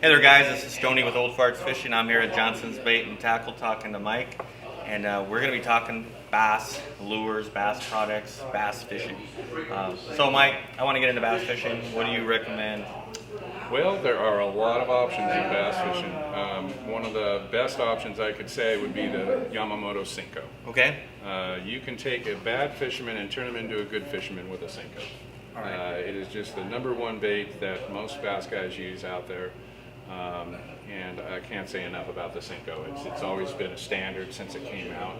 Hey there guys, this is Stoney with Old Farts Fishing. I'm here at Johnson's Bait and Tackle talking to Mike, and we're going to be talking bass, lures, bass products, bass fishing. So Mike, I want to get into bass fishing. What do you recommend? Well, there are a lot of options in bass fishing. One of the best options I could say would be the Yamamoto Senko. Okay. You can take a bad fisherman and turn him into a good fisherman with a Senko. All right. It is just the #1 bait that most bass guys use out there. And I can't say enough about the Senko. It's always been a standard since it came out.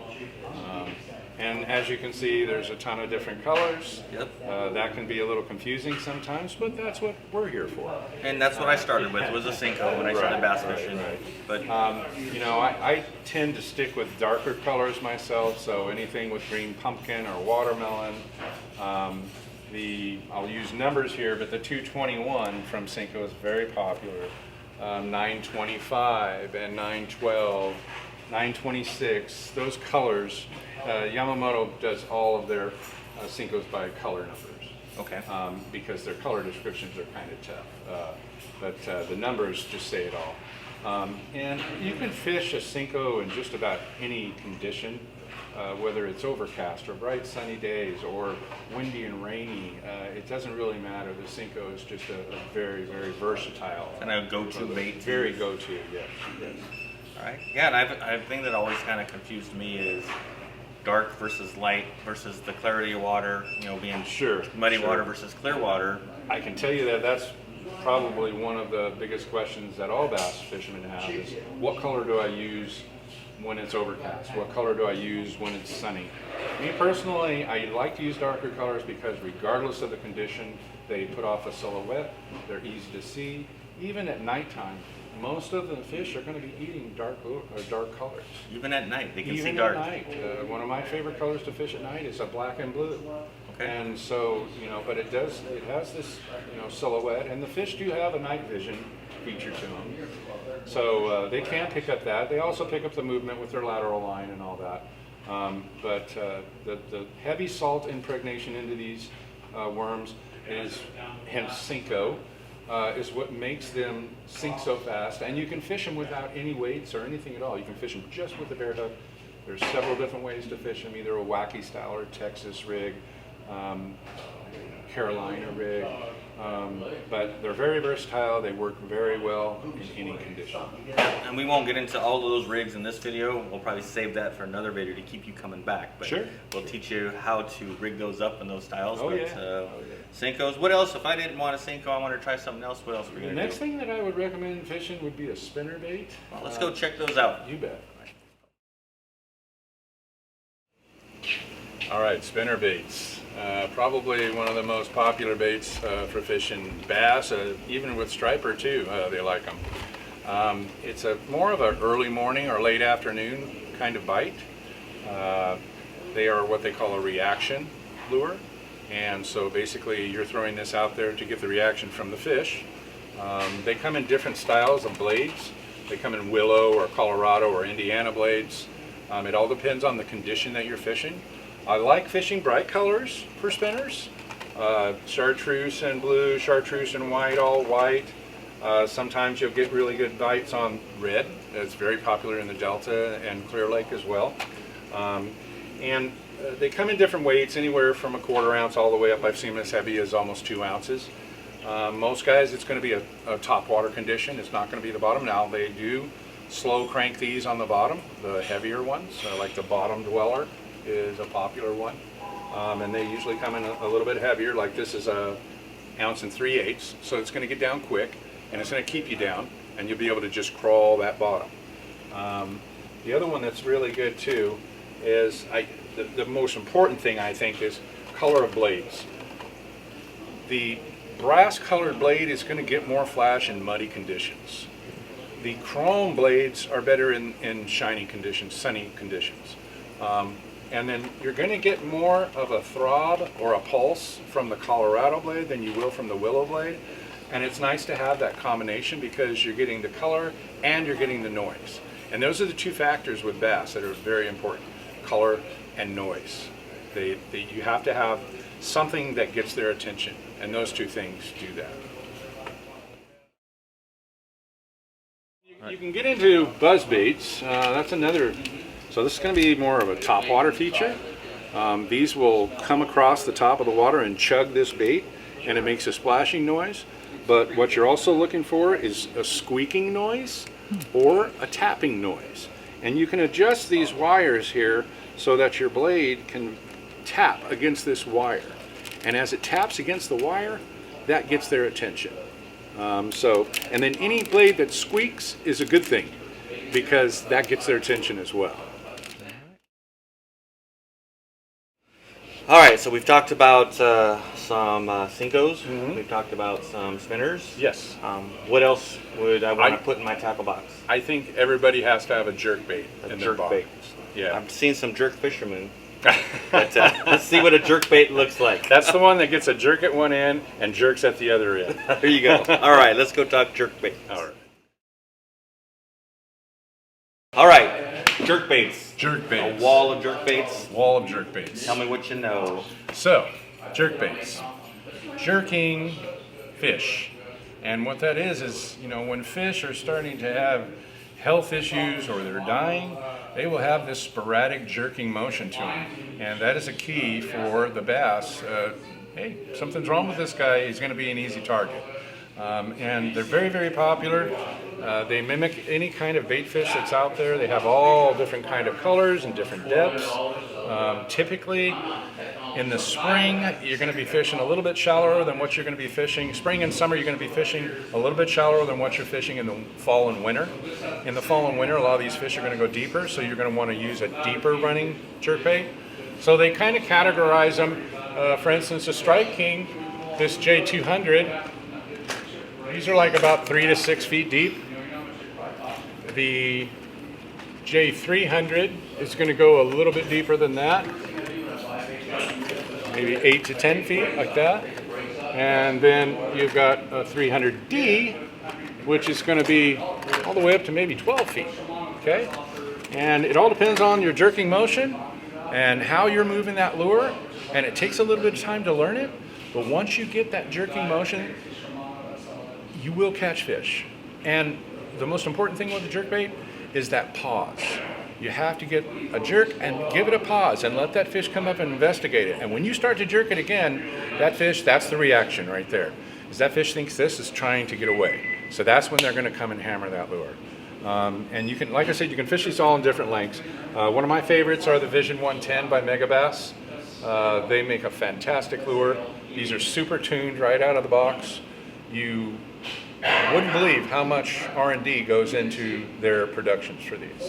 And as you can see, there's a ton of different colors. Yep. That can be a little confusing sometimes, but that's what we're here for. And that's what I started with, was a Senko when I started bass fishing. Right. But you know, I tend to stick with darker colors myself, so anything with green pumpkin or watermelon. I'll use numbers here, but the 221 from Senko is very popular. 925 and 912, 926, those colors. Yamamoto does all of their Senkos by color numbers. okay. Because their color descriptions are kind of tough. But the numbers just say it all. And you can fish a Senko in just about any condition, whether it's overcast or bright sunny days or windy and rainy. It doesn't really matter. The Senko is just a very, very versatile. And a go-to bait. Very go-to, yes. All right. Yeah, and I think that always kind of confused me is dark versus light versus the clarity of water, you know, being muddy water versus clear water. I can tell you that that's probably one of the biggest questions that all bass fishermen have is, what color do I use when it's overcast? What color do I use when it's sunny? Me personally, I like to use darker colors because regardless of the condition, they put off a silhouette, they're easy to see. Even at nighttime, most of the fish are going to be eating dark colors. Even at night, they can Even see dark. at night. One of my favorite colors to fish at night is a black and blue. Okay. And so, you know, but it has this, you know, silhouette, and the fish do have a night vision feature to them. So they can pick up that. They also pick up the movement with their lateral line and all that. But the heavy salt impregnation into these worms is, hence Senko, is what makes them sink so fast. And you can fish them without any weights or anything at all. You can fish them just with a bare hook. There's several different ways to fish them, either a wacky style or Texas rig, Carolina rig. But they're very versatile. They work very well in any condition. And we won't get into all of those rigs in this video. We'll probably save that for another video to keep you coming back. But sure. We'll teach you how to rig those up in those styles. Oh, but, yeah. Senkos. What else? If I didn't want a Senko, I want to try something else. What else are we going to do? The next thing that I would recommend fishing would be a spinner bait. Well, let's go check those out. You bet. All right, spinner baits. Probably one of the most popular baits for fishing bass, even with striper too, they like them. It's more of an early morning or late afternoon kind of bite. They are what they call a reaction lure. And so basically you're throwing this out there to get the reaction from the fish. They come in different styles of blades. They come in willow or Colorado or Indiana blades. It all depends on the condition that you're fishing. I like fishing bright colors for spinners. Chartreuse and blue, chartreuse and white, all white. Sometimes you'll get really good bites on red. It's very popular in the Delta and Clear Lake as well. And they come in different weights, anywhere from a 1/4 ounce all the way up. I've seen them as heavy as almost 2 ounces. Most guys, it's going to be a top water condition. It's not going to be the bottom. Now, they do slow crank these on the bottom, the heavier ones, like the bottom dweller is a popular one. And they usually come in a little bit heavier, like this is a 1 3/8 ounces. So it's going to get down quick, and it's going to keep you down, and you'll be able to just crawl that bottom. The other one that's really good too is, the most important thing I think is color of blades. The brass colored blade is going to get more flash in muddy conditions. The chrome blades are better in shiny conditions, sunny conditions. And then you're going to get more of a throb or a pulse from the Colorado blade than you will from the willow blade. And it's nice to have that combination because you're getting the color and you're getting the noise. And those are the two factors with bass that are very important, color and noise. You have to have something that gets their attention, and those two things do that. You can get into buzz baits. That's another. So this is going to be more of a top water feature. These will come across the top of the water and chug this bait, and it makes a splashing noise. But what you're also looking for is a squeaking noise or a tapping noise. And you can adjust these wires here so that your blade can tap against this wire. And as it taps against the wire, that gets their attention. And then any blade that squeaks is a good thing because that gets their attention as well. All right, so we've talked about some Cincos. We've talked about some spinners. Yes. What else would I want to put in my tackle box? I think everybody has to have a jerk bait in their box. Bait. Yeah. I've seen some jerk fishermen. But let's see what a jerk bait looks like. That's the one that gets a jerk at one end and jerks at the other end. There you go. All right, let's go talk jerk bait. All right. All right, jerk baits. Jerk baits. A wall of jerk baits. Wall of jerk baits. Tell me what you know. So, jerk baits. Jerking fish. And what that is, you know, when fish are starting to have health issues or they're dying, they will have this sporadic jerking motion to them. And that is a key for the bass. Hey, something's wrong with this guy, he's going to be an easy target. And they're very, very popular. They mimic any kind of bait fish that's out there. They have all different kind of colors and different depths. Typically, in the spring, you're going to be fishing a little bit shallower than what you're going to be fishing. Spring and summer, you're going to be fishing a little bit shallower than what you're fishing in the fall and winter. In the fall and winter, a lot of these fish are going to go deeper, so you're going to want to use a deeper running jerkbait. So they kind of categorize them. For instance, the Strike King, this J200, these are like about 3 to 6 feet deep. The J300 is going to go a little bit deeper than that. Maybe 8 to 10 feet, like that. And then you've got a 300D, which is going to be all the way up to maybe 12 feet, okay? And it all depends on your jerking motion and how you're moving that lure, and it takes a little bit of time to learn it, but once you get that jerking motion, you will catch fish. And the most important thing with the jerkbait is that pause. You have to get a jerk and give it a pause and let that fish come up and investigate it. And when you start to jerk it again, that fish, that's the reaction right there. Is that fish thinks this is trying to get away. So that's when they're going to come and hammer that lure. And you can, like I said, you can fish these all in different lengths. One of my favorites are the Vision 110 by Megabass. They make a fantastic lure. These are super tuned right out of the box. You wouldn't believe how much R&D goes into their productions for these.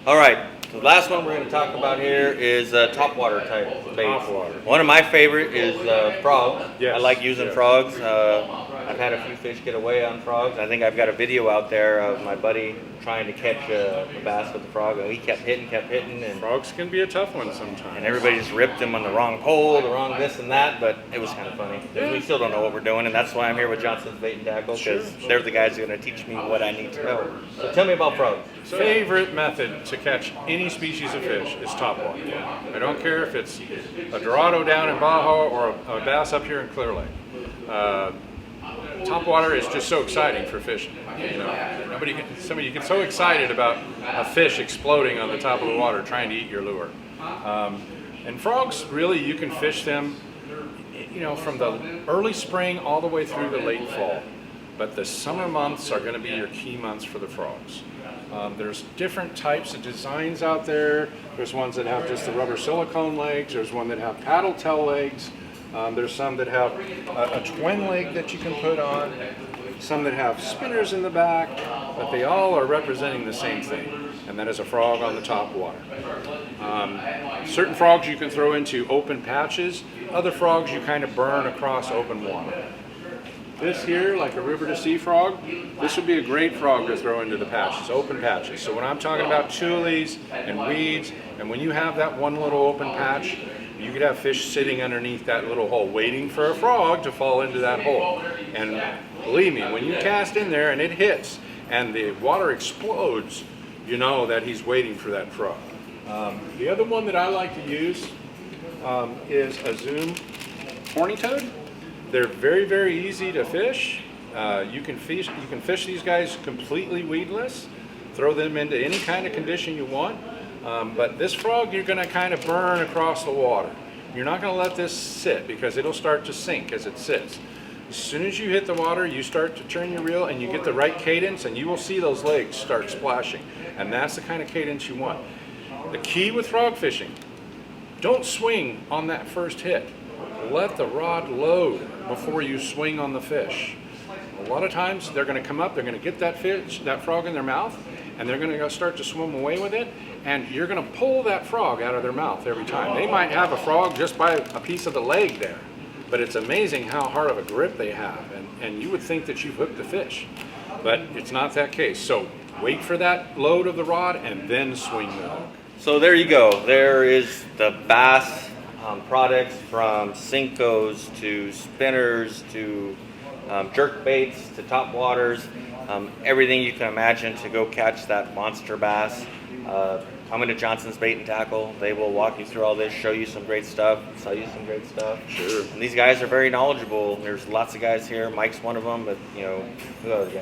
All right, the last one we're going to talk about here is topwater type bait. Topwater. One of my favorite is frogs. Yes. I like using frogs. I've had a few fish get away on frogs. I think I've got a video out there of my buddy trying to catch a bass with the frog, and he kept hitting, and Frogs can be a tough one sometimes. everybody just ripped him on the wrong pole, the wrong this and that, but it was kind of funny. We still don't know what we're doing, and that's why I'm here with Johnson's Bait and Tackle, because they're the guys who are going to teach me what I need to know. So tell me about frogs. Favorite method to catch any species of fish is topwater. I don't care if it's a Dorado down in Baja or a bass up here in Clear Lake. Topwater is just so exciting for fishing. You know, somebody get so excited about a fish exploding on the top of the water trying to eat your lure. And frogs, really, you can fish them, you know, from the early spring all the way through the late fall. But the summer months are going to be your key months for the frogs. There's different types of designs out there. There's ones that have just the rubber silicone legs. There's one that have paddle tail legs. There's some that have a twin leg that you can put on. Some that have spinners in the back. But they all are representing the same thing, and that is a frog on the top water. Certain frogs you can throw into open patches. Other frogs you kind of burn across open water. This here, like a river to sea frog, this would be a great frog to throw into the patches, open patches. So when I'm talking about tules and weeds, and when you have that one little open patch, you could have fish sitting underneath that little hole waiting for a frog to fall into that hole. And believe me, when you cast in there and it hits and the water explodes, you know that he's waiting for that frog. The other one that I like to use is a Zoom horny toad. They're very, very easy to fish. You can fish these guys completely weedless. Throw them into any kind of condition you want. But this frog, you're going to kind of burn across the water. You're not going to let this sit because it'll start to sink as it sits. As soon as you hit the water, you start to turn your reel and you get the right cadence, and you will see those legs start splashing. And that's the kind of cadence you want. The key with frog fishing, don't swing on that first hit. Let the rod load before you swing on the fish. A lot of times they're going to come up, they're going to get that fish, that frog in their mouth, and they're going to start to swim away with it, and you're going to pull that frog out of their mouth every time. They might have a frog just by a piece of the leg there, but it's amazing how hard of a grip they have, and you would think that you've hooked the fish, but it's not that case. So wait for that load of the rod and then swing the hook. So there you go. There is the bass products, from Cincos to spinners to jerk baits to top waters, everything you can imagine to go catch that monster bass. Come into Johnson's Bait and Tackle. They will walk you through all this, show you some great stuff, sell you some great stuff. Sure. And these guys are very knowledgeable. There's lots of guys here. Mike's one of them, but you know,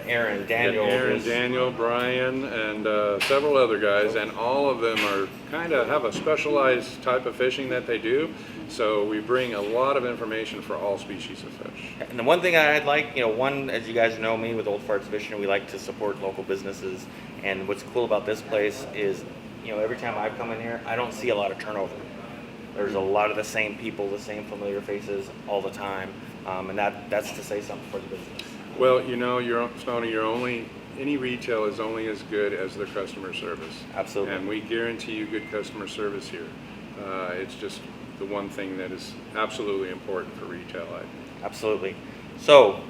Aaron, Daniel. Daniel, Brian, and several other guys, and all of them are kind of have a specialized type of fishing that they do. So we bring a lot of information for all species of fish. And the one thing I'd like, one, as you guys know me with Old Farts Fishing, we like to support local businesses. And what's cool about this place is, every time I come in here, I don't see a lot of turnover. There's a lot of the same people, the same familiar faces all the time, and that's to say something for the business. Well, Stoney, any retail is only as good as their customer service. Absolutely. And we guarantee you good customer service here. It's just the one thing that is absolutely important for retail. Absolutely. So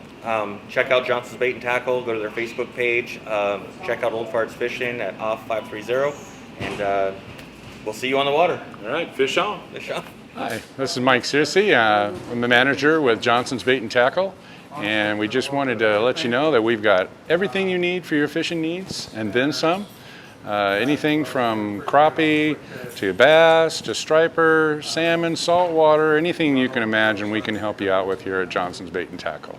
check out Johnson's Bait and Tackle. Go to their Facebook page. Check out Old Farts Fishing at off 530, and we'll see you on the water. All right, fish on. Fish on. Hi, this is Mike Searcy. I'm the manager with Johnson's Bait and Tackle, and we just wanted to let you know that we've got everything you need for your fishing needs and then some. Anything from crappie to bass to striper, salmon, saltwater, anything you can imagine we can help you out with here at Johnson's Bait and Tackle.